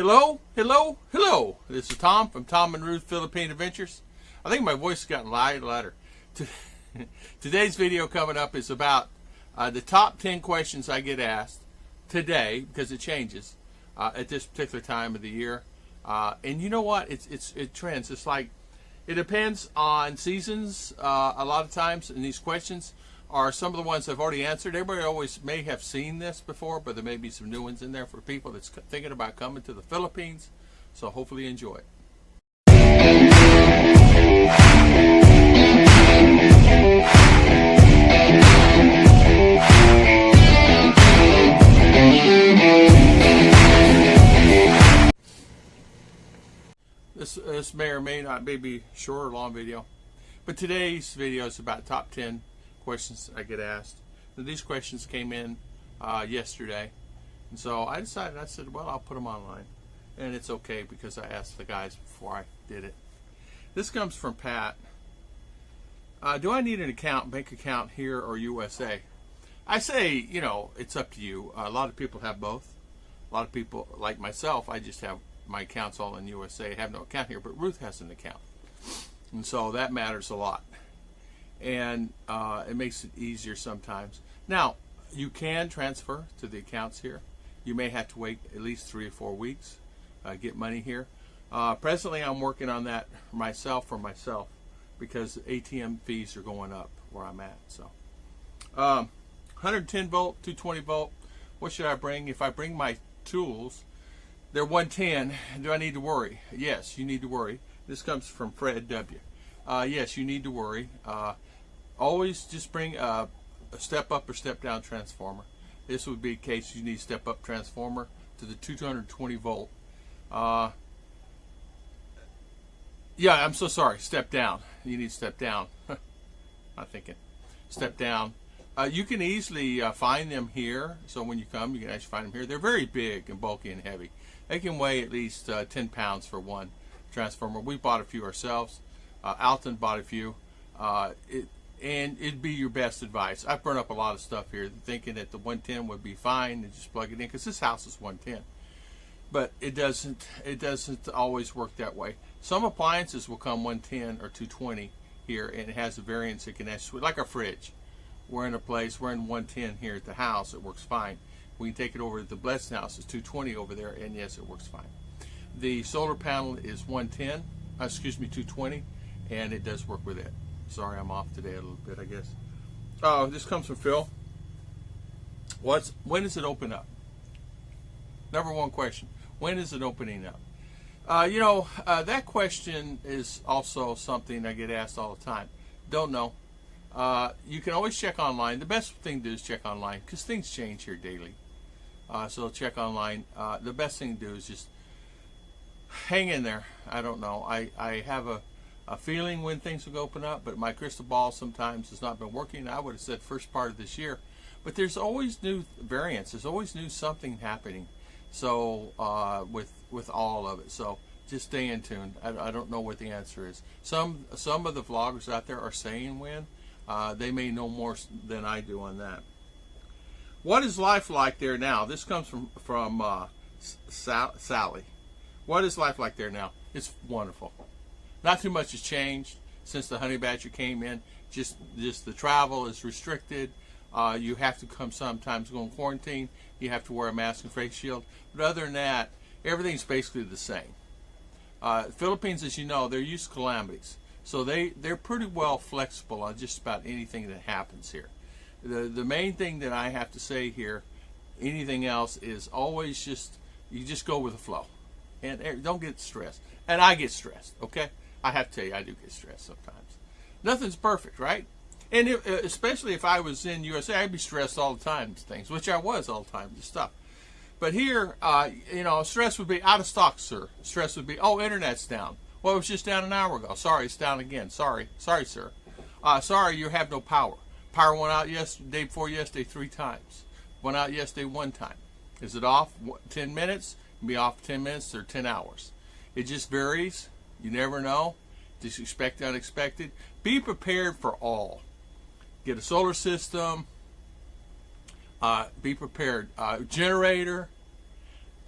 Hello, hello, hello. This is Tom from Tom and Ruth Philippine Adventures. I think my voice has gotten louder. Today's video coming up is about the top 10 questions I get asked today, because it changes at this particular time of the year. And you know what? It trends. It's like it depends on seasons a lot of times, and these questions are some of the ones I've already answered. Everybody always may have seen this before, but there may be some new ones in there for people that's thinking about coming to the Philippines. So hopefully you enjoy it. This may or may not be a short or long video, but today's video is about top 10 questions I get asked. Now, these questions came in yesterday, and so I said, well, I'll put them online, and it's okay because I asked the guys before I did it. This comes from Pat. Do I need an bank account here or USA? I say, it's up to you. A lot of people have both. A lot of people, like myself, I just have my accounts all in USA. I have no account here, but Ruth has an account, and so that matters a lot. And it makes it easier sometimes. Now, you can transfer to the accounts here. You may have to wait at least 3 or 4 weeks, get money here. Presently, I'm working on that for myself, because ATM fees are going up where I'm at. So, 110 volt, 220 volt. What should I bring? If I bring my tools, they're 110. Do I need to worry? Yes, you need to worry. This comes from Fred W. Yes, you need to worry. Always just bring a step up or step down transformer. This would be in case you need step up transformer to the 220 volt. Yeah, I'm so sorry. Step down. You need step down. Not thinking. Step down. You can easily find them here. So when you come, you can actually find them here. They're very big and bulky and heavy. They can weigh at least 10 pounds for one transformer. We bought a few ourselves. Alton bought a few. And it'd be your best advice. I burn up a lot of stuff here thinking that the 110 would be fine and just plug it in, because this house is 110. But it doesn't always work that way. Some appliances will come 110 or 220 here, and it has a variance it can actually, like our fridge. We're in 110 here at the house. It works fine. We can take it over to the Blessed house. It's 220 over there, and yes, it works fine. The solar panel is 220, and it does work with it. Sorry, I'm off today a little bit, I guess. Oh, this comes from Phil. When does it open up? Number one question. When is it opening up? That question is also something I get asked all the time. Don't know. You can always check online. The best thing to do is check online, because things change here daily. So check online. The best thing to do is just hang in there. I don't know. I have a feeling when things will open up, but my crystal ball sometimes has not been working. I would have said first part of this year, but there's always new variants. There's always new something happening. So with all of it, so just stay in tune. I don't know what the answer is. Some of the vloggers out there are saying when. They may know more than I do on that. What is life like there now? This comes from Sally. What is life like there now? It's wonderful. Not too much has changed since the honey badger came in. Just the travel is restricted. You have to sometimes go in quarantine. You have to wear a mask and face shield. But other than that, everything's basically the same. Philippines, as you know, they're used to calamities. So they're pretty well flexible on just about anything that happens here. The main thing that I have to say here, anything else, is always you just go with the flow. And don't get stressed. And I get stressed, okay? I have to tell you, I do get stressed sometimes. Nothing's perfect, right? And especially if I was in USA, I'd be stressed all the time to things, which I was all the time to stuff. But here, stress would be out of stock, sir. Stress would be, oh, internet's down. Well, it was just down an hour ago. Sorry, it's down again. Sorry, sir. Sorry, you have no power. Power went out day before yesterday 3 times. Went out yesterday 1 time. Is it off 10 minutes? It'll be off 10 minutes or 10 hours. It just varies. You never know. Just expect the unexpected. Be prepared for all. Get a solar system. Be prepared. Generator.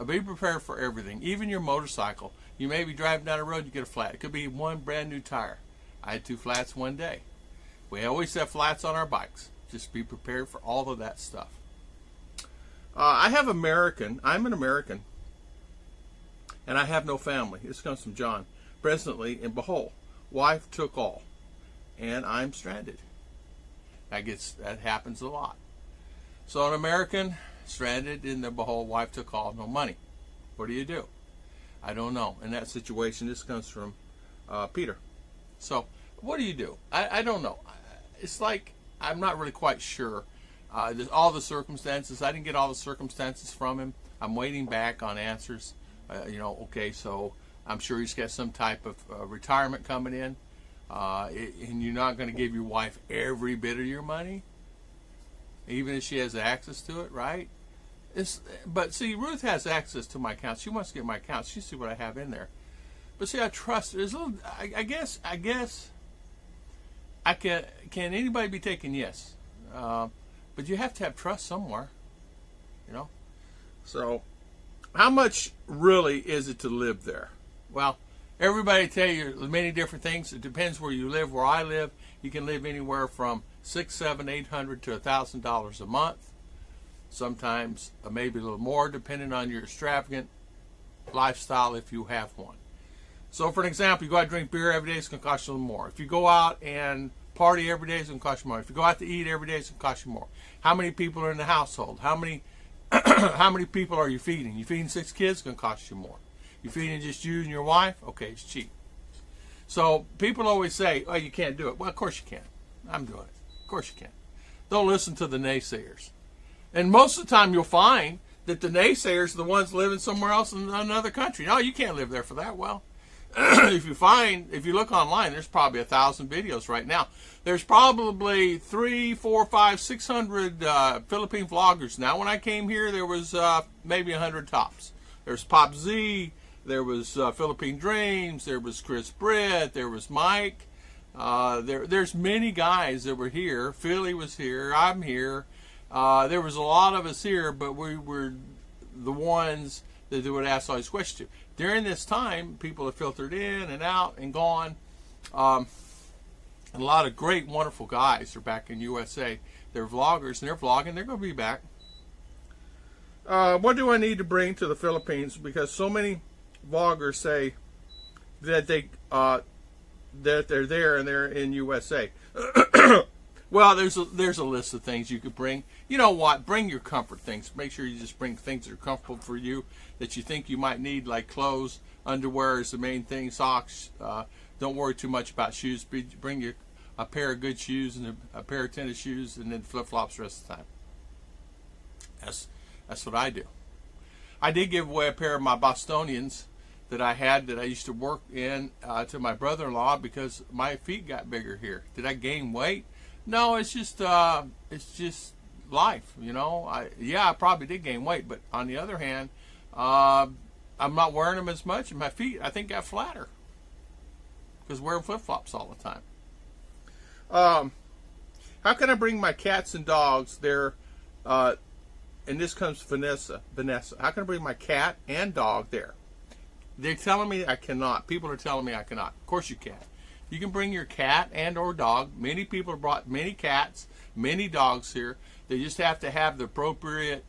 Be prepared for everything. Even your motorcycle. You may be driving down the road, you get a flat. It could be one brand new tire. I had 2 flats one day. We always have flats on our bikes. Just be prepared for all of that stuff. I'm an American, and I have no family. This comes from John. Presently in Bohol, wife took all, and I'm stranded. That happens a lot. So an American stranded in the Bohol, wife took all, no money. What do you do? I don't know. In that situation, this comes from Peter. So what do you do? I don't know. It's like I'm not really quite sure. All the circumstances, I didn't get all the circumstances from him. I'm waiting back on answers. Okay, so I'm sure he's got some type of retirement coming in. And you're not going to give your wife every bit of your money, even if she has access to it, right? But see, Ruth has access to my account. She wants to get my account. She see what I have in there. But see, I trust. There's a little. I guess. Can anybody be taken? Yes. But you have to have trust somewhere. So, how much really is it to live there? Well, everybody tell you many different things. It depends where you live. Where I live, you can live anywhere from $600, $700, $800 to $1,000 a month. Sometimes maybe a little more, depending on your extravagant lifestyle, if you have one. So, for an example, you go out and drink beer every day, it's going to cost you a little more. If you go out and party every day, it's going to cost you more. If you go out to eat every day, it's going to cost you more. How many people are in the household? How many people are you feeding? You feeding 6 kids, it's going to cost you more. You feeding just you and your wife? Okay, it's cheap. So people always say, oh, you can't do it. Well, of course you can. I'm doing it. Of course you can. Don't listen to the naysayers. And most of the time you'll find that the naysayers are the ones living somewhere else in another country. No, you can't live there for that. Well, if you look online, there's probably 1,000 videos right now. There's probably 300, 400, 500, 600 Philippine vloggers. Now, when I came here, there was maybe 100 tops. There's Pop Z, there was Philippine Dreams, there was Chris Britt, there was Mike. There's many guys that were here. Philly was here. I'm here. There was a lot of us here, but we were the ones that they would ask all these questions to. During this time, people have filtered in and out and gone. And a lot of great, wonderful guys are back in USA. They're vloggers, and they're vlogging. They're going to be back. What do I need to bring to the Philippines? Because so many vloggers say that they're there and they're in USA. Well, there's a list of things you could bring. You know what? Bring your comfort things. Make sure you just bring things that are comfortable for you, that you think you might need, like clothes. Underwear is the main thing. Socks. Don't worry too much about shoes. Bring a pair of good shoes and a pair of tennis shoes, and then flip-flops the rest of the time. That's what I do. I did give away a pair of my Bostonians that I had that I used to work in to my brother-in-law because my feet got bigger here. Did I gain weight? No, it's just life, I probably did gain weight, but on the other hand, I'm not wearing them as much, and my feet, I think, got flatter because wearing flip-flops all the time. How can I bring my cats and dogs there? And this comes from Vanessa. How can I bring my cat and dog there? They're telling me I cannot. People are telling me I cannot. Of course you can. You can bring your cat and or dog. Many people have brought many cats, many dogs here. They just have to have the appropriate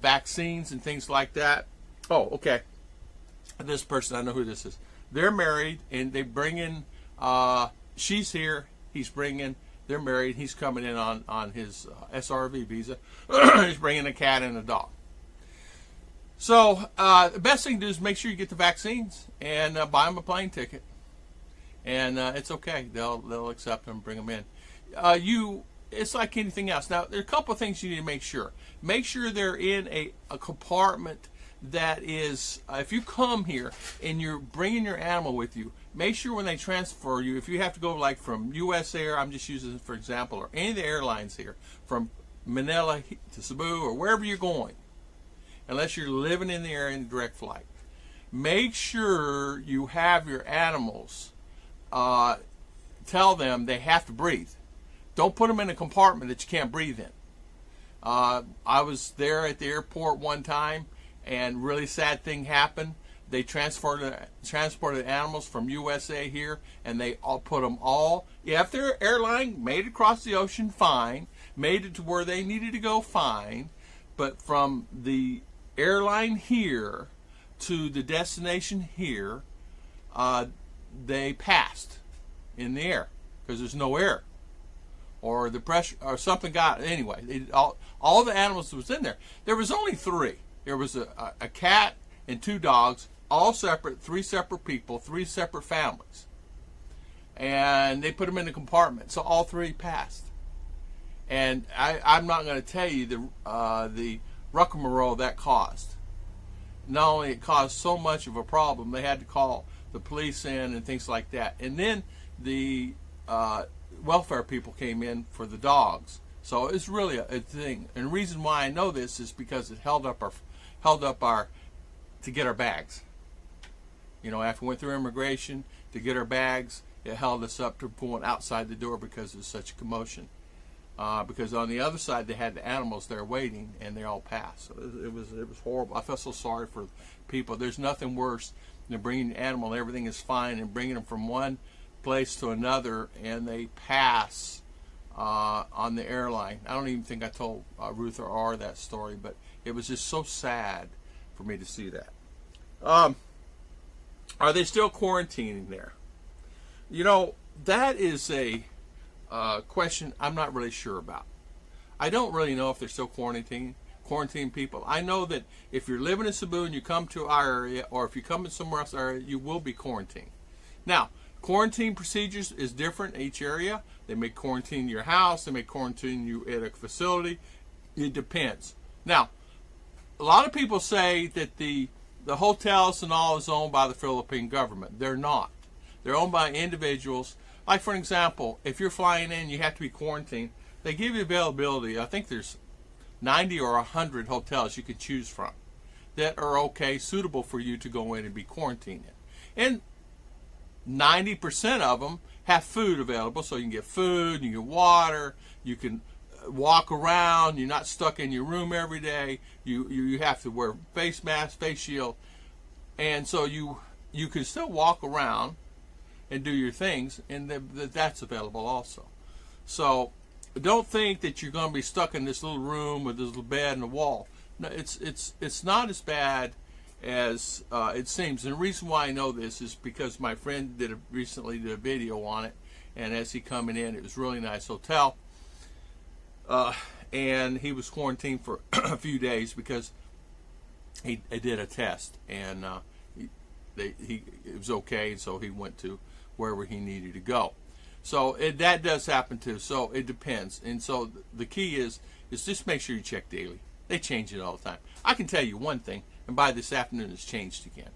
vaccines and things like that. Oh, okay. This person, I know who this is. They're married, and they bring in, she's here, he's bringing, they're married, he's coming in on his SRV visa. He's bringing a cat and a dog. So the best thing to do is make sure you get the vaccines and buy them a plane ticket. And it's okay. They'll accept them, bring them in. It's like anything else. Now, there are a couple of things you need to make sure. Make sure they're in a compartment that is, if you come here and you're bringing your animal with you, make sure when they transfer you, if you have to go like from US Air, I'm just using this for example, or any of the airlines here, from Manila to Cebu or wherever you're going, unless you're living in the area in direct flight, make sure you have your animals. Tell them they have to breathe. Don't put them in a compartment that you can't breathe in. I was there at the airport one time, and really sad thing happened. They transported animals from USA here, and they all put them all. If their airline made it across the ocean, fine. Made it to where they needed to go, fine. But from the airline here to the destination here, they passed in the air because there's no air, or the pressure, or something got. Anyway, all the animals that was in there. There was only 3. There was a cat and 2 dogs. All separate, 3 separate people, 3 separate families. And they put them in a compartment. So all 3 passed. And I'm not going to tell you the ruckamarole that caused. Not only it caused so much of a problem, they had to call the police in and things like that. And then the welfare people came in for the dogs. So it's really a thing. And the reason why I know this is because it held up our to get our bags. You know, after we went through immigration to get our bags, it held us up to going outside the door because there's such a commotion. Because on the other side they had the animals there waiting, and they all passed. So it was horrible. I felt so sorry for people. There's nothing worse than bringing an animal and everything is fine, and bringing them from one place to another, and they pass on the airline. I don't even think I told Ruth or R that story, but it was just so sad for me to see that. Are they still quarantining there? You know, that is a question I'm not really sure about. I don't really know if they're still quarantining people. I know that if you're living in Cebu and you come to our area, or if you come in somewhere else area, you will be quarantined. Now, quarantine procedures is different in each area. They may quarantine your house. They may quarantine you at a facility. It depends. Now, a lot of people say that the hotels and all is owned by the Philippine government. They're not. They're owned by individuals. Like, for example, if you're flying in, you have to be quarantined. They give you availability. I think there's 90 or 100 hotels you can choose from that are okay, suitable for you to go in and be quarantined in. And 90% of them have food available, so you can get food, you can get water, you can walk around. You're not stuck in your room every day. You have to wear face mask, face shield, and so you can still walk around and do your things, and that's available also. So don't think that you're going to be stuck in this little room with this little bed and a wall. No, it's not as bad as it seems. And the reason why I know this is because my friend recently did a video on it, and as he coming in, it was a really nice hotel. And he was quarantined for a few days because he did a test, and it was okay, and so he went to wherever he needed to go. So that does happen too. So it depends, and so the key is just make sure you check daily. They change it all the time. I can tell you one thing, and by this afternoon it's changed again.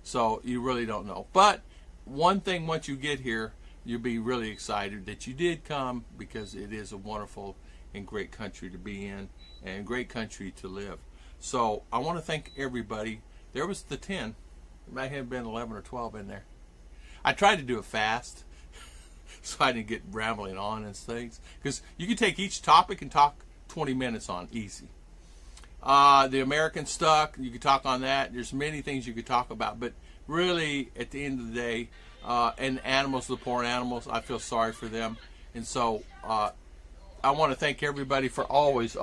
So you really don't know. But one thing, once you get here, you'll be really excited that you did come, because it is a wonderful and great country to be in, and great country to live. So I want to thank everybody. There was the 10. It might have been 11 or 12 in there. I tried to do it fast so I didn't get rambling on and things, because you can take each topic and talk 20 minutes on easy. The American stuck, you could talk on that. There's many things you could talk about, but really at the end of the day, and animals, the poor animals, I feel sorry for them. And so I want to thank everybody for always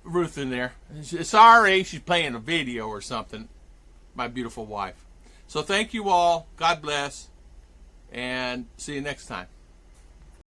Ruth in there. Sorry, she's playing a video or something. My beautiful wife. So thank you all. God bless. And see you next time.